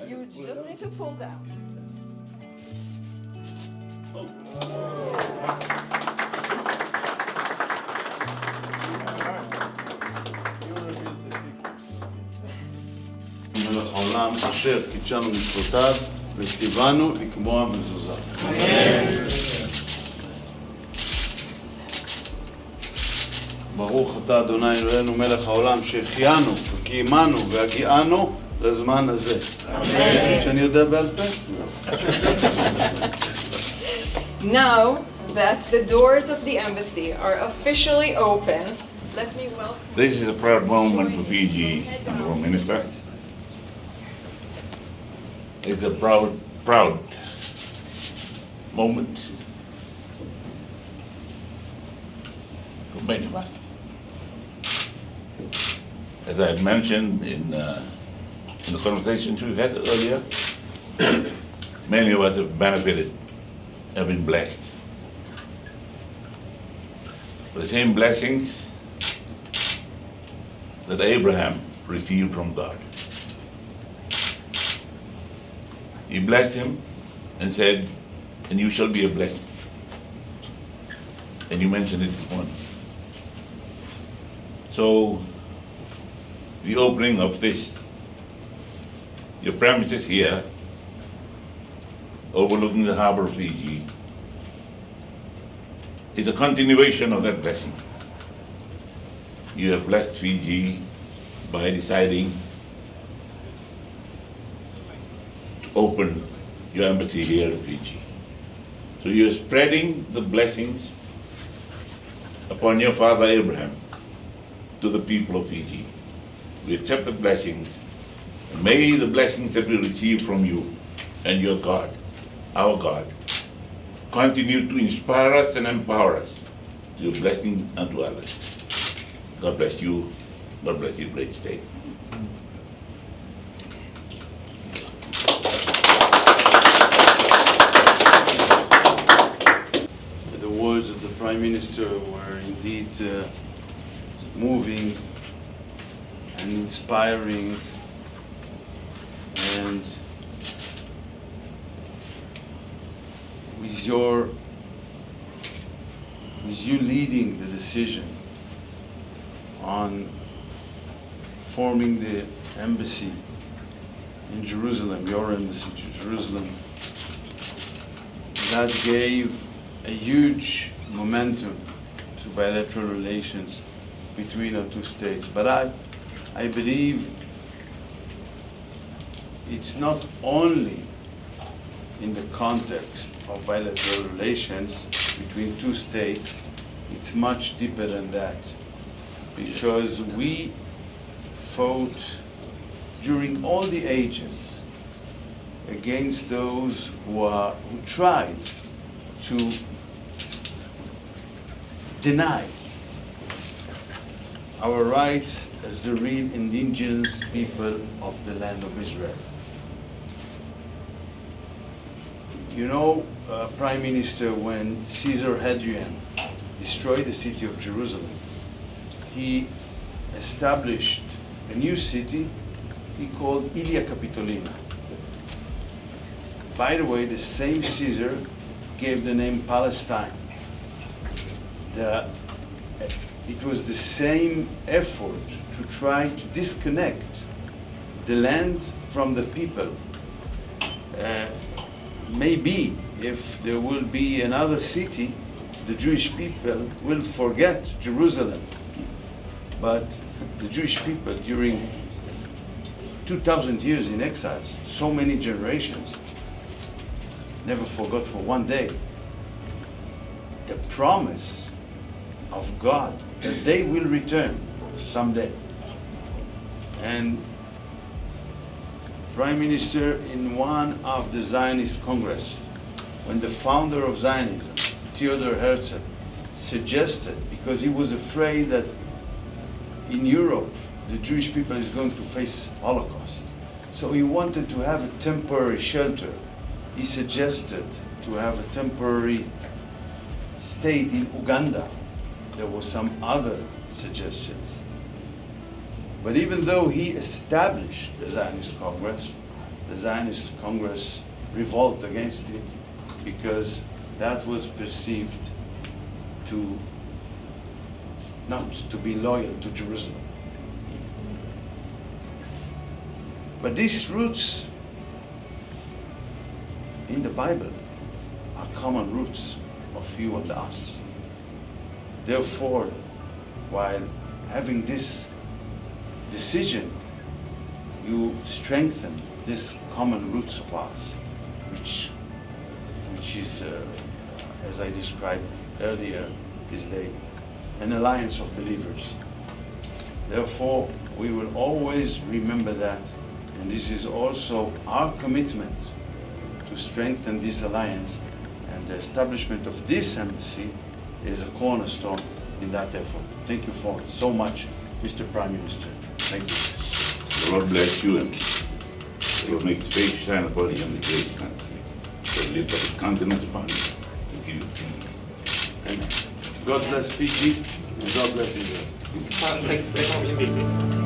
You just need to pull down. מלך העולם אשר קידשנו מצוותיו וציוונו לקבוע מזוזה. ברוך אתה אדוני אלוהינו מלך העולם שהחיינו וקיימנו והגיענו לזמן הזה. שאני יודע בעל פה? Now that the doors of the embassy are officially open, let me welcome... This is a proud moment for Fiji, Honorable Minister. It's a proud moment for many of us. As I had mentioned in the conversations we had earlier, many of us have benefited, have been blessed. The same blessings that Abraham received from God. He blessed him and said, and you shall be a blessing. And you mentioned it this morning. So, the opening of your premises here, overlooking the harbor of Fiji, is a continuation of that blessing. You have blessed Fiji by deciding to open your embassy here in Fiji. So you're spreading the blessings upon your father Abraham to the people of Fiji. We accept the blessings. May the blessings that we receive from you and your God, our God, continue to inspire us and empower us to your blessing unto others. God bless you. God bless your great state. The words of the Prime Minister were indeed moving and inspiring, and with you leading the decision on forming the embassy in Jerusalem, your embassy to Jerusalem, that gave a huge momentum to bilateral relations between our two states. But I believe it's not only in the context of bilateral relations between two states, it's much deeper than that. Because we fought during all the ages against those who tried to deny our rights as the real indigenous people of the land of Israel. You know, Prime Minister, when Caesar Hadrian destroyed the city of Jerusalem, he established a new city he called Ilia Capitolina. By the way, the same Caesar gave the name Palestine. It was the same effort to try to disconnect the land from the people. Maybe if there will be another city, the Jewish people will forget Jerusalem. But the Jewish people during 2,000 years in exile, so many generations, never forgot for one day the promise of God that they will return someday. And Prime Minister, in one of the Zionist Congress, when the founder of Zionism, Theodor Herzl, suggested, because he was afraid that in Europe the Jewish people is going to face Holocaust, so he wanted to have a temporary shelter. He suggested to have a temporary state in Uganda. There were some other suggestions. But even though he established the Zionist Congress, the Zionist Congress revolt against it, because that was perceived to not to be loyal to Jerusalem. But these roots in the Bible are common roots of you and us. Therefore, while having this decision, you strengthen this common roots of ours, which is, as I described earlier this day, an alliance of believers. Therefore, we will always remember that, and this is also our commitment to strengthen this alliance, and the establishment of this embassy is a cornerstone in that effort. Thank you for so much, Mr. Prime Minister. Thank you. The Lord bless you, and the Lord make his face shine upon you and the great country. So lift up his countenance upon you and give you peace. Amen. God bless Fiji, and God bless Israel. ในความยินดี